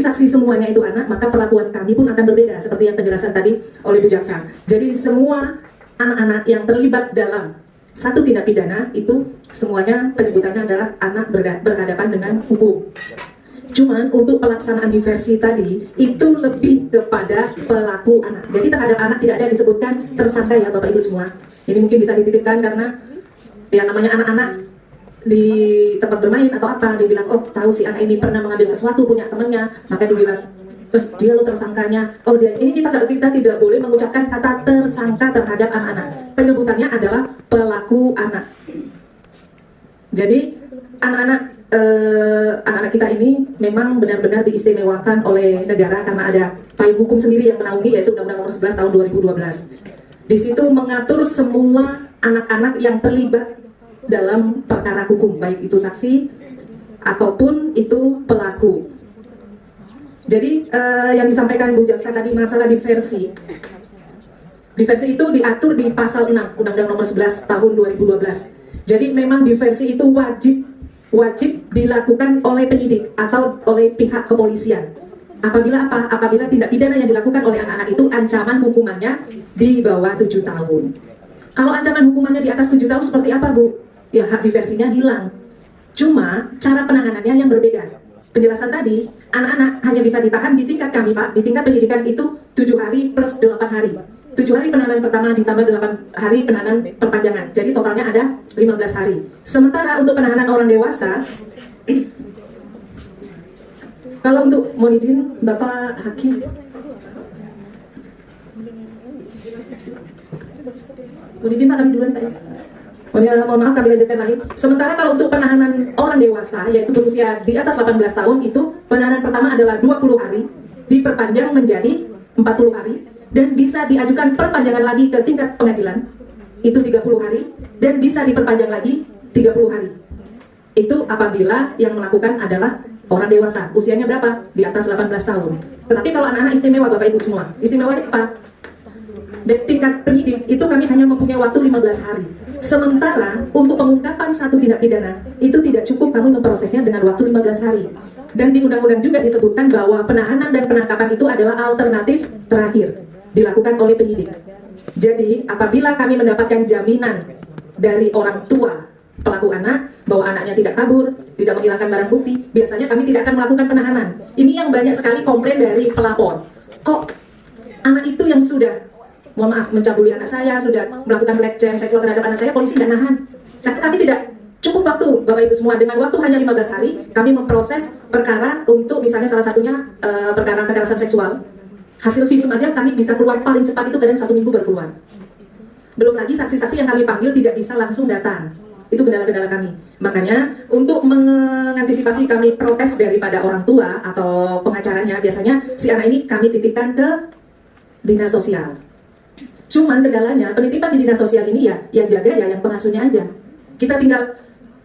saksi-saksi semuanya itu anak, maka perlakuan kami pun akan berbeda seperti yang penjelasan tadi oleh Bu Jaksa. Jadi semua anak-anak yang terlibat dalam satu tindak pidana itu semuanya penyebutannya adalah anak berhadapan dengan hukum. Cuman untuk pelaksanaan diversi tadi itu lebih kepada pelaku anak. Jadi terhadap anak tidak ada disebutkan tersangka ya Bapak Ibu semua. Ini mungkin bisa dititipkan karena yang namanya anak-anak di tempat bermain atau apa, dibilang oh tahu si anak ini pernah mengambil sesuatu punya temannya, maka dibilang dia lo tersangkanya. Oh dia ini kita tidak boleh mengucapkan kata tersangka terhadap anak-anak. Penyebutannya adalah pelaku anak. Jadi anak-anak kita ini memang benar-benar diistimewakan oleh negara karena ada payung hukum sendiri yang menaungi, yaitu Undang-Undang Nomor 11 Tahun 2012. Di situ mengatur semua anak-anak yang terlibat dalam perkara hukum, baik itu saksi ataupun itu pelaku. Jadi yang disampaikan Bu Jaksa tadi masalah diversi. Diversi itu diatur di pasal 6 Undang-Undang Nomor 11 Tahun 2012. Jadi memang diversi itu wajib dilakukan oleh penyidik atau oleh pihak kepolisian. Apabila apa? Apabila tindak pidana yang dilakukan oleh anak-anak itu ancaman hukumannya di bawah 7 tahun. Kalau ancaman hukumannya di atas 7 tahun seperti apa, Bu? Ya hak diversinya hilang. Cuma cara penanganannya yang berbeda. Penjelasan tadi, anak-anak hanya bisa ditahan di tingkat kami Pak, di tingkat penyidikan itu 7 hari plus 8 hari. 7 hari penahanan pertama ditambah 8 hari penahanan perpanjangan. Jadi totalnya ada 15 hari. Sementara untuk penahanan orang dewasa, kalau untuk mohon izin Bapak Hakim, mohon izin Pak kami duluan Pak ya. Mohon maaf kami lanjutkan lagi. Sementara kalau untuk penahanan orang dewasa yaitu berusia di atas 18 tahun itu penahanan pertama adalah 20 hari, diperpanjang menjadi 40 hari dan bisa diajukan perpanjangan lagi ke tingkat pengadilan itu 30 hari dan bisa diperpanjang lagi 30 hari. Itu apabila yang melakukan adalah orang dewasa, usianya berapa? Di atas 18 tahun. Tetapi kalau anak-anak istimewa Bapak Ibu semua, istimewanya apa? Di tingkat penyidik itu kami hanya mempunyai waktu 15 hari. Sementara untuk pengungkapan satu tindak pidana itu tidak cukup kami memprosesnya dengan waktu 15 hari. Dan di undang-undang juga disebutkan bahwa penahanan dan penangkapan itu adalah alternatif terakhir dilakukan oleh penyidik. Jadi apabila kami mendapatkan jaminan dari orang tua pelaku anak bahwa anaknya tidak kabur, tidak menghilangkan barang bukti, biasanya kami tidak akan melakukan penahanan. Ini yang banyak sekali komplain dari pelapor. Kok anak itu yang sudah mohon maaf, mencabuli anak saya, sudah melakukan pelecehan seksual terhadap anak saya, polisi tidak nahan. Tapi kami tidak cukup waktu, Bapak Ibu semua, dengan waktu hanya 15 hari, kami memproses perkara untuk misalnya salah satunya perkara kekerasan seksual. Hasil visum aja kami bisa keluar paling cepat itu kadang 1 minggu baru keluar. Belum lagi saksi-saksi yang kami panggil tidak bisa langsung datang. Itu kendala-kendala kami. Makanya untuk mengantisipasi kami protes daripada orang tua atau pengacaranya, biasanya si anak ini kami titipkan ke dinas sosial. Cuman kendalanya penitipan di dinas sosial ini ya yang jaga ya yang pengasuhnya aja. Kita tinggal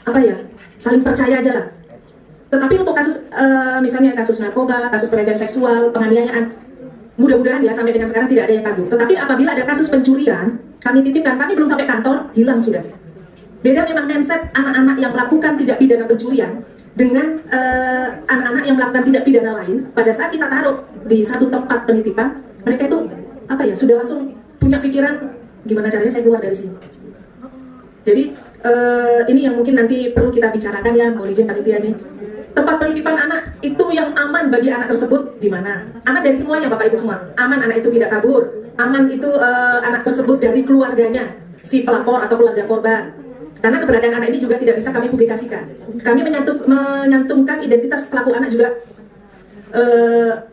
apa ya saling percaya aja lah. Tetapi untuk kasus misalnya kasus narkoba, kasus pelecehan seksual, penganiayaan, mudah-mudahan ya sampai dengan sekarang tidak ada yang kabur. Tetapi apabila ada kasus pencurian, kami titipkan, kami belum sampai kantor, hilang sudah. Beda memang mindset anak-anak yang melakukan tidak pidana pencurian dengan anak-anak yang melakukan tidak pidana lain. Pada saat kita taruh di satu tempat penitipan, mereka itu apa ya sudah langsung punya pikiran gimana caranya saya keluar dari sini. Jadi ini yang mungkin nanti perlu kita bicarakan ya, mohon izin panitia ini. Tempat penitipan anak itu yang aman bagi anak tersebut di mana? Aman dari semuanya Bapak Ibu semua. Aman anak itu tidak kabur. Aman itu anak tersebut dari keluarganya, si pelapor atau keluarga korban. Karena keberadaan anak ini juga tidak bisa kami publikasikan. Kami menyantumkan identitas pelaku anak juga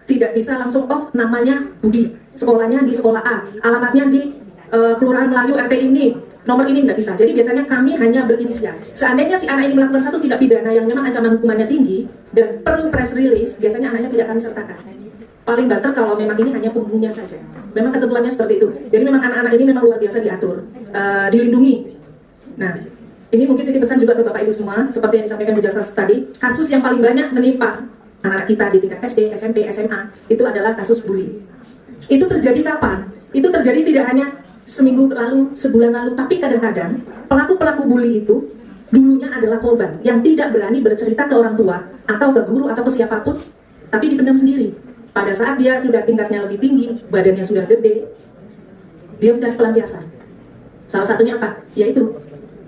tidak bisa langsung oh namanya Budi, sekolahnya di sekolah A, alamatnya di Kelurahan Melayu RT ini, nomor ini nggak bisa. Jadi biasanya kami hanya berinisial. Seandainya si anak ini melakukan satu tindak pidana yang memang ancaman hukumannya tinggi dan perlu press release, biasanya anaknya tidak kami sertakan. Paling banter kalau memang ini hanya pembunuhnya saja. Memang ketentuannya seperti itu. Jadi memang anak-anak ini memang luar biasa diatur, dilindungi. Nah, ini mungkin titip pesan juga ke Bapak Ibu semua, seperti yang disampaikan Bu Jaksa tadi, kasus yang paling banyak menimpa anak-anak kita di tingkat SD, SMP, SMA, itu adalah kasus bully. Itu terjadi kapan? Itu terjadi tidak hanya seminggu lalu, sebulan lalu, tapi kadang-kadang pelaku-pelaku bully itu dulunya adalah korban yang tidak berani bercerita ke orang tua atau ke guru atau ke siapapun tapi dipendam sendiri. Pada saat dia sudah tingkatnya lebih tinggi, badannya sudah gede, dia mencari pelampiasan. Salah satunya apa? Yaitu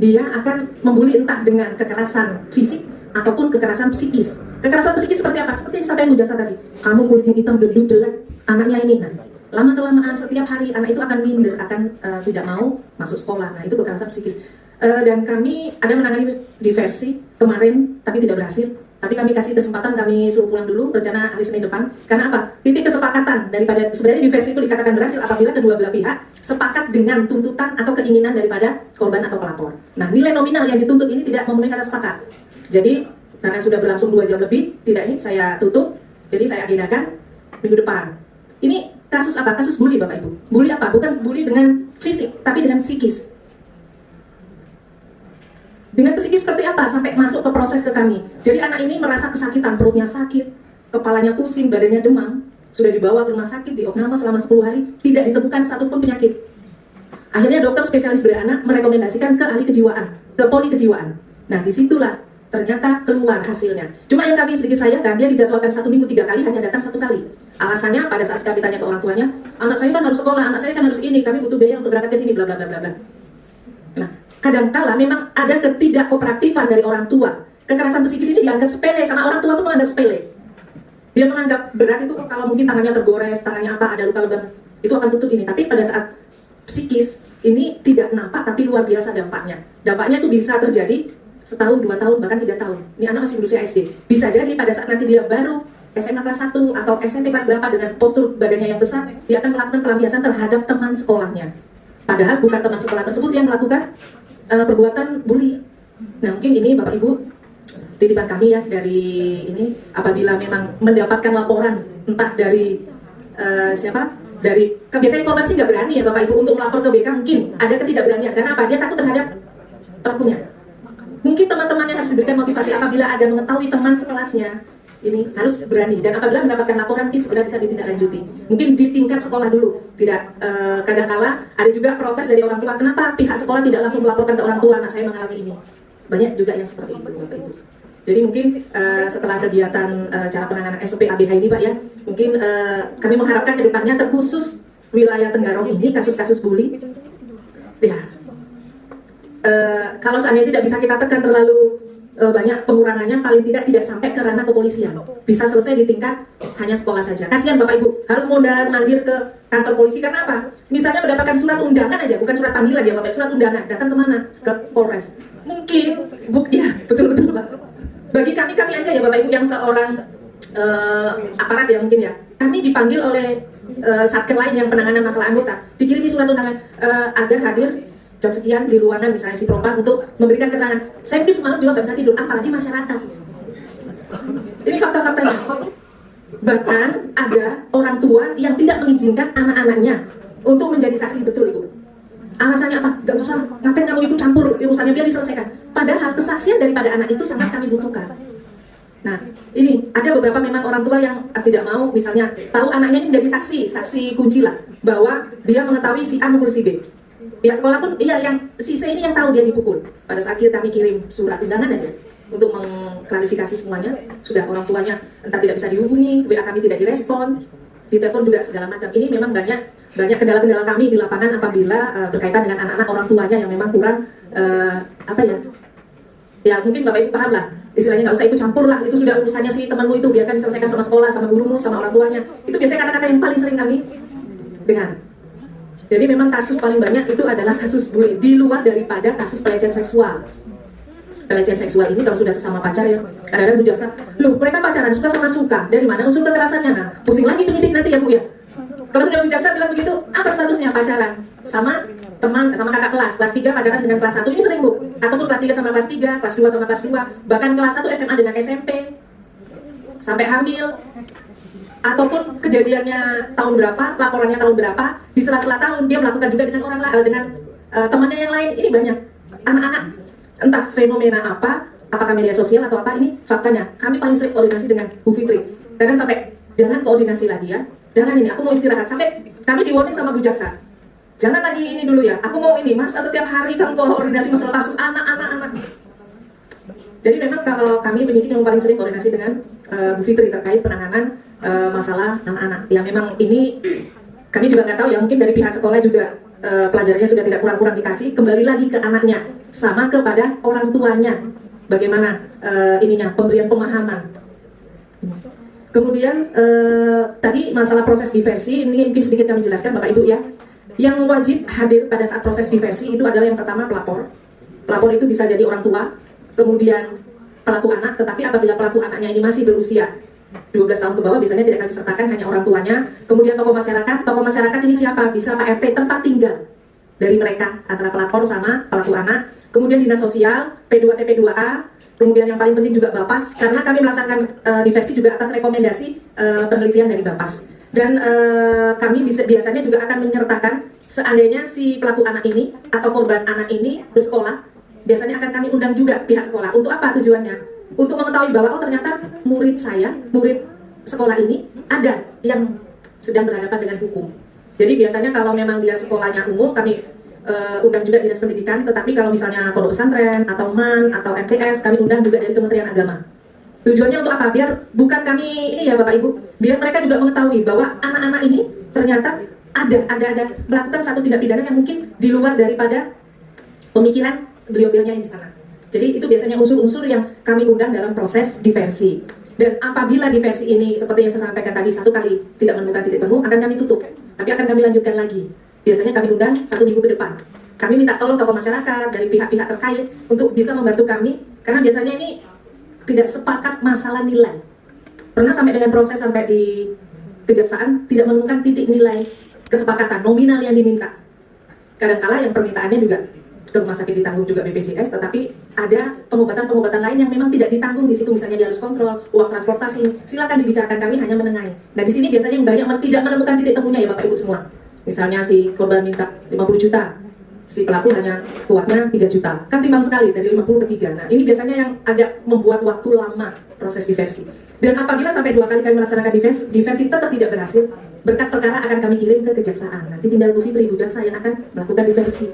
dia akan membuli entah dengan kekerasan fisik ataupun kekerasan psikis. Kekerasan psikis seperti apa? Seperti yang disampaikan Bu Jaksa tadi. Kamu kulitnya hitam, gendut, jelek, anaknya ini. Nah, lama-kelamaan setiap hari anak itu akan minder, akan tidak mau masuk sekolah. Nah, itu kekerasan psikis. Dan kami ada menangani diversi kemarin, tapi tidak berhasil. Tapi kami kasih kesempatan, kami suruh pulang dulu, rencana hari Senin depan. Karena apa? Titik kesepakatan daripada, sebenarnya diversi itu dikatakan berhasil apabila kedua belah pihak sepakat dengan tuntutan atau keinginan daripada korban atau pelapor. Nah, nilai nominal yang dituntut ini tidak memenuhi kata sepakat. Jadi, karena sudah berlangsung 2 jam lebih, tidak ini saya tutup, jadi saya agendakan minggu depan. Ini kasus apa? Kasus bully Bapak Ibu. Bully apa? Bukan bully dengan fisik, tapi dengan psikis. Dengan psikis seperti apa? Sampai masuk ke proses ke kami. Jadi anak ini merasa kesakitan, perutnya sakit, kepalanya pusing, badannya demam, sudah dibawa ke rumah sakit, di opname selama 10 hari, tidak ditemukan satupun penyakit. Akhirnya dokter spesialis beranak merekomendasikan ke ahli kejiwaan, ke poli kejiwaan. Nah, disitulah ternyata keluar hasilnya. Cuma yang kami sedikit sayangkan, dia dijadwalkan 1 minggu 3 kali, hanya datang 1 kali. Alasannya pada saat kami tanya ke orang tuanya, anak saya kan harus sekolah, anak saya kan harus ini, kami butuh biaya untuk berangkat ke sini, bla bla bla bla bla. Nah, kadangkala memang ada ketidakkooperatifan dari orang tua. Kekerasan psikis ini dianggap sepele, sama orang tua pun menganggap sepele. Dia menganggap berat itu kalau mungkin tangannya tergores, tangannya apa, ada luka lebam, itu akan tutup ini. Tapi pada saat psikis ini tidak nampak, tapi luar biasa dampaknya. Dampaknya itu bisa terjadi setahun, 2 tahun, bahkan 3 tahun. Ini anak masih berusia SD. Bisa jadi pada saat nanti dia baru SMA kelas 1 atau SMP kelas berapa dengan postur badannya yang besar, dia akan melakukan pelampiasan terhadap teman sekolahnya. Padahal bukan teman sekolah tersebut yang melakukan perbuatan bully. Nah, mungkin ini Bapak Ibu titipan kami ya dari ini, apabila memang mendapatkan laporan entah dari siapa, dari biasanya korban sih nggak berani ya Bapak Ibu untuk melapor ke BK, mungkin ada ketidakberanian karena apa? Dia takut terhadap pelakunya. Mungkin teman-temannya harus diberikan motivasi apabila ada mengetahui teman sekelasnya, ini harus berani, dan apabila mendapatkan laporan mungkin segera bisa ditindaklanjuti. Mungkin di tingkat sekolah dulu, tidak kadang-kala ada juga protes dari orang tua, kenapa pihak sekolah tidak langsung melaporkan ke orang tua, nah saya mengalami ini. Banyak juga yang seperti itu Bapak Ibu. Jadi mungkin setelah kegiatan cara penanganan SOP ABH ini Pak ya, mungkin kami mengharapkan ke depannya terkhusus wilayah Tenggarong ini kasus-kasus bully ya, kalau seandainya tidak bisa kita tekan terlalu banyak pengurangannya, paling tidak sampai ke ranah kepolisian, bisa selesai di tingkat hanya sekolah saja. Kasihan Bapak Ibu harus mondar mandir ke kantor polisi karena apa? Misalnya mendapatkan surat undangan aja, bukan surat panggilan ya Bapak, surat undangan, datang kemana? Ke Polres. Mungkin ya betul Pak. Bagi kami aja ya Bapak Ibu yang seorang aparat ya mungkin ya, kami dipanggil oleh satker lain yang penanganan masalah anggota, dikirimi surat undangan agar hadir jam sekian di ruangan misalnya si propam untuk memberikan keterangan. Saya mungkin semalam juga nggak bisa tidur, apalagi masyarakat. Ini fakta-faktanya. Bahkan ada orang tua yang tidak mengizinkan anak-anaknya untuk menjadi saksi, betul Ibu. Alasannya apa? Gak usah, ngapain kamu itu campur urusannya, biar diselesaikan. Padahal kesaksian daripada anak itu sangat kami butuhkan. Nah, ini ada beberapa memang orang tua yang tidak mau, misalnya tahu anaknya ini menjadi saksi kunci lah, bahwa dia mengetahui si A mukul si B. Pihak sekolah pun, iya yang si C ini yang tahu dia dipukul. Pada saat kami kirim surat undangan aja untuk mengklarifikasi semuanya, sudah orang tuanya entah tidak bisa dihubungi, WA kami tidak direspon, di telepon juga segala macam. Ini memang banyak kendala-kendala kami di lapangan apabila berkaitan dengan anak-anak orang tuanya yang memang kurang ya mungkin Bapak Ibu paham lah, istilahnya nggak usah ikut campur lah, itu sudah urusannya si temanmu itu, biarkan diselesaikan sama sekolah, sama gurumu, sama orang tuanya. Itu biasanya kata-kata yang paling sering kami dengar. Jadi memang kasus paling banyak itu adalah kasus bully, di luar daripada kasus pelecehan seksual. Pelecehan seksual ini kalau sudah sesama pacar ya, kadang-kadang Bu Jaksa, loh mereka pacaran suka sama suka, dari mana unsur kekerasannya? Nah, pusing lagi penyidik nanti ya Bu ya. Kalau sudah Bu Jaksa bilang begitu, apa statusnya pacaran? Sama teman, sama kakak kelas 3 pacaran dengan kelas 1, ini sering Bu. Ataupun kelas 3 sama kelas 3, kelas 2 sama kelas 2, bahkan kelas 1 SMA dengan SMP, sampai hamil. Ataupun kejadiannya tahun berapa, laporannya tahun berapa, di sela-sela tahun dia melakukan juga dengan orang lain, dengan temannya yang lain. Ini banyak anak-anak, entah fenomena apa, apakah media sosial atau apa, ini faktanya. Kami paling sering koordinasi dengan Bu Fitri. Kadang sampai jangan koordinasi lagi ya, jangan ini, aku mau istirahat. Sampai kami di warning sama Bu Jaksa, jangan lagi ini dulu ya, aku mau ini, masa setiap hari kamu koordinasi masalah kasus anak-anak. Jadi memang kalau kami penyidik yang paling sering koordinasi dengan Bu Fitri terkait penanganan masalah anak-anak. Ya memang ini kami juga nggak tahu ya, mungkin dari pihak sekolah juga pelajarannya sudah tidak kurang-kurang dikasih, kembali lagi ke anaknya, sama kepada orang tuanya. Bagaimana ininya, pemberian pemahaman. Kemudian tadi masalah proses diversi, ini mungkin sedikit kami jelaskan Bapak Ibu ya. Yang wajib hadir pada saat proses diversi itu adalah yang pertama pelapor. Pelapor itu bisa jadi orang tua, kemudian pelaku anak, tetapi apabila pelaku anaknya ini masih berusia 12 tahun ke bawah, biasanya tidak kami sertakan, hanya orang tuanya. Kemudian tokoh masyarakat ini siapa? Bisa Pak RT, tempat tinggal dari mereka, antara pelapor sama pelaku anak. Kemudian dinas sosial, P2T, P2A, kemudian yang paling penting juga Bapas, karena kami melaksanakan diversi juga atas rekomendasi penelitian dari Bapas. Dan kami biasanya juga akan menyertakan, seandainya si pelaku anak ini atau korban anak ini bersekolah, biasanya akan kami undang juga pihak sekolah. Untuk apa tujuannya? Untuk mengetahui bahwa oh ternyata murid sekolah ini ada yang sedang berhadapan dengan hukum. Jadi biasanya kalau memang dia sekolahnya umum, kami undang juga dinas pendidikan. Tetapi kalau misalnya pondok pesantren atau MAN atau MTS, kami undang juga dari Kementerian Agama. Tujuannya untuk apa? Biar bukan kami ini ya Bapak Ibu, biar mereka juga mengetahui bahwa anak-anak ini ternyata ada melakukan satu tindak pidana yang mungkin di luar daripada pemikiran beliau-beliaunya di sana. Jadi itu biasanya unsur-unsur yang kami undang dalam proses diversi. Dan apabila diversi ini seperti yang saya sampaikan tadi, satu kali tidak menemukan titik temu, akan kami tutup. Tapi akan kami lanjutkan lagi. Biasanya kami undang 1 minggu ke depan. Kami minta tolong tokoh masyarakat dari pihak-pihak terkait untuk bisa membantu kami, karena biasanya ini tidak sepakat masalah nilai. Pernah sampai dengan proses sampai di kejaksaan tidak menemukan titik nilai kesepakatan nominal yang diminta. Kadang-kala yang permintaannya juga ke rumah sakit ditanggung juga BPJS, tetapi ada pengobatan-pengobatan lain yang memang tidak ditanggung di situ, misalnya dia harus kontrol, uang transportasi, silakan dibicarakan, kami hanya menengahi. Nah di sini biasanya yang banyak tidak menemukan titik temunya ya Bapak Ibu semua. Misalnya si korban minta 50 juta, si pelaku hanya kuatnya 3 juta, kan timbang sekali dari 50 ke 3. Nah ini biasanya yang agak membuat waktu lama proses diversi. Dan apabila sampai 2 kali kami melaksanakan diversi tetap tidak berhasil, berkas perkara akan kami kirim ke kejaksaan. Nanti tinggal Bu Fitri, Ibu Jaksa yang akan melakukan diversi.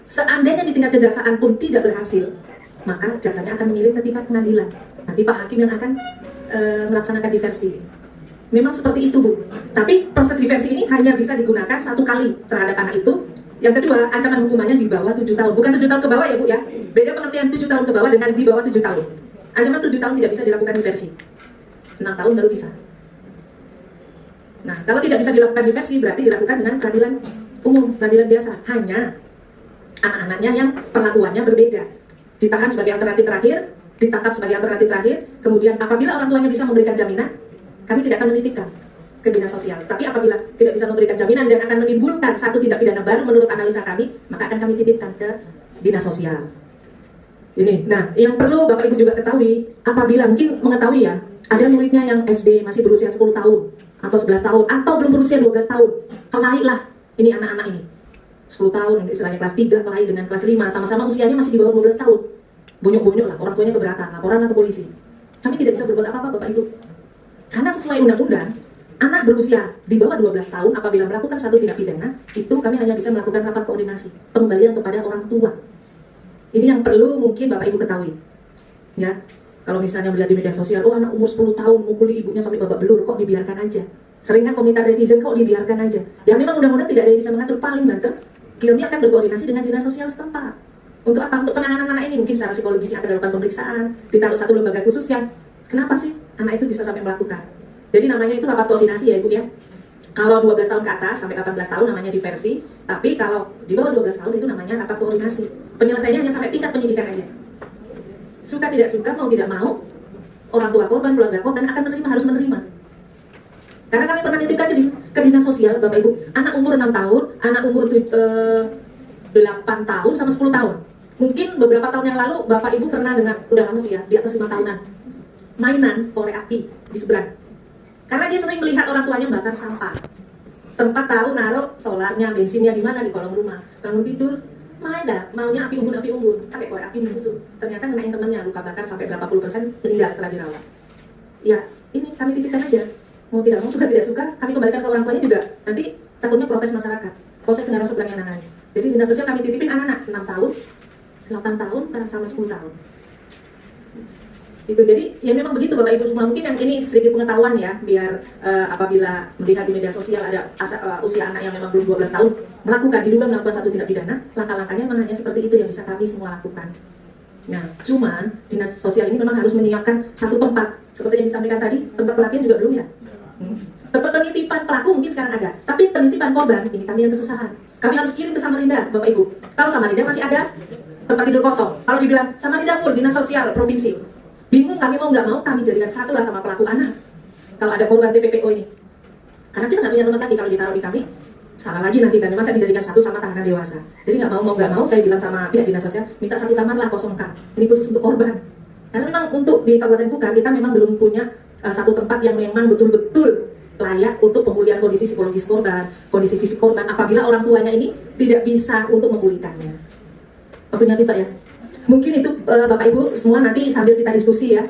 Seandainya di tingkat kejaksaan pun tidak berhasil, maka jaksanya akan mengirim ke tingkat pengadilan. Nanti Pak Hakim yang akan melaksanakan diversi. Memang seperti itu Bu. Tapi proses diversi ini hanya bisa digunakan 1 kali terhadap anak itu. Yang kedua, ancaman hukumannya di bawah 7 tahun. Bukan 7 tahun ke bawah ya Bu ya. Beda pengertian 7 tahun ke bawah dengan di bawah 7 tahun. Ancaman 7 tahun tidak bisa dilakukan diversi. 6 tahun baru bisa. Nah, kalau tidak bisa dilakukan diversi berarti dilakukan dengan peradilan umum, peradilan biasa. Hanya anak-anaknya yang perlakuannya berbeda. Ditahan sebagai alternatif terakhir, ditangkap sebagai alternatif terakhir, kemudian apabila orang tuanya bisa memberikan jaminan, kami tidak akan menitipkan ke dinas sosial. Tapi apabila tidak bisa memberikan jaminan dan akan menimbulkan satu tindak pidana baru menurut analisa kami, maka akan kami titipkan ke dinas sosial. Ini, nah yang perlu Bapak Ibu juga ketahui, apabila mungkin mengetahui ya, ada muridnya yang SD masih berusia 10 tahun, atau 11 tahun, atau belum berusia 12 tahun, kelahilah ini anak-anak ini. 10 tahun, istilahnya kelas 3 kelahi dengan kelas 5, sama-sama usianya masih di bawah 12 tahun. Bonyok-bonyok lah, orang tuanya keberatan, laporan ke polisi. Kami tidak bisa berbuat apa-apa Bapak Ibu. Karena sesuai undang-undang, anak berusia di bawah 12 tahun apabila melakukan satu tindak pidana, itu kami hanya bisa melakukan rapat koordinasi, pengembalian kepada orang tua. Ini yang perlu mungkin Bapak Ibu ketahui. Ya, kalau misalnya melihat di media sosial, oh anak umur 10 tahun mukuli ibunya sampai babak belur, kok dibiarkan aja. Sering kan komentar netizen, kok dibiarkan aja. Ya memang undang-undang tidak ada yang bisa mengatur, paling banter kami akan berkoordinasi dengan dinas sosial setempat. Untuk apa? Untuk penanganan anak ini, mungkin secara psikologisnya akan dilakukan pemeriksaan, ditaruh satu lembaga khusus yang kenapa sih anak itu bisa sampai melakukan. Jadi namanya itu rapat koordinasi ya Ibu ya. Kalau 12 tahun ke atas sampai 18 tahun namanya diversi, tapi kalau di bawah 12 tahun itu namanya rapat koordinasi. Penyelesaiannya hanya sampai tingkat penyidikan aja. Suka tidak suka, mau tidak mau, orang tua korban, keluarga korban akan menerima, harus menerima. Karena kami pernah nitipkan ke dinas sosial, Bapak Ibu, anak umur 6 tahun, anak umur 8 tahun sama 10 tahun. Mungkin beberapa tahun yang lalu, Bapak Ibu pernah dengar, udah lama sih ya, di atas 5 tahunan, mainan korek api di seberang. Karena dia sering melihat orang tuanya bakar sampah. Tempat tahu naruh solarnya, bensinnya di mana, di kolong rumah. Bangun tidur, main dah, maunya api unggun, pakai korek api disusun. Ternyata ngenain temannya, luka bakar sampai berapa puluh persen, meninggal setelah dirawat. Ya, ini kami titipkan aja. Mau tidak mau, juga tidak suka, kami kembalikan ke orang tuanya juga. Nanti takutnya protes masyarakat. Polsek Tenggarong Seberang yang nangani. Jadi dinas sosial kami titipin anak-anak 6 tahun, 8 tahun, sama 10 tahun. Itu jadi ya memang begitu Bapak Ibu semua. Mungkin yang ini sedikit pengetahuan ya, biar apabila melihat di media sosial ada usia anak yang memang belum 12 tahun diduga melakukan satu tindak pidana, langkah-langkahnya memang hanya seperti itu yang bisa kami semua lakukan. Nah, cuman dinas sosial ini memang harus menyiapkan satu tempat seperti yang disampaikan tadi, tempat pelatihan juga belum ya. Tempat penitipan pelaku mungkin sekarang ada, tapi penitipan korban ini kami yang kesusahan. Kami harus kirim ke Samarinda, Bapak Ibu. Kalau Samarinda masih ada tempat tidur kosong, kalau dibilang Samarinda full dinas sosial provinsi, bingung kami mau nggak mau kami jadikan satu lah sama pelaku anak. Kalau ada korban TPPO ini, karena kita nggak punya tempat lagi kalau ditaruh di kami, salah lagi nanti kami masa dijadikan satu sama tahanan dewasa. Jadi nggak mau saya bilang sama pihak dinas sosial, minta satu kamar lah kosongkan. Ini khusus untuk korban. Karena memang untuk di Kabupaten Kukar kita memang belum punya satu tempat yang memang betul-betul layak untuk pemulihan kondisi psikologis korban, kondisi fisik korban apabila orang tuanya ini tidak bisa untuk memulihkannya. Waktunya habis Pak ya. Mungkin itu Bapak Ibu semua nanti sambil kita diskusi ya.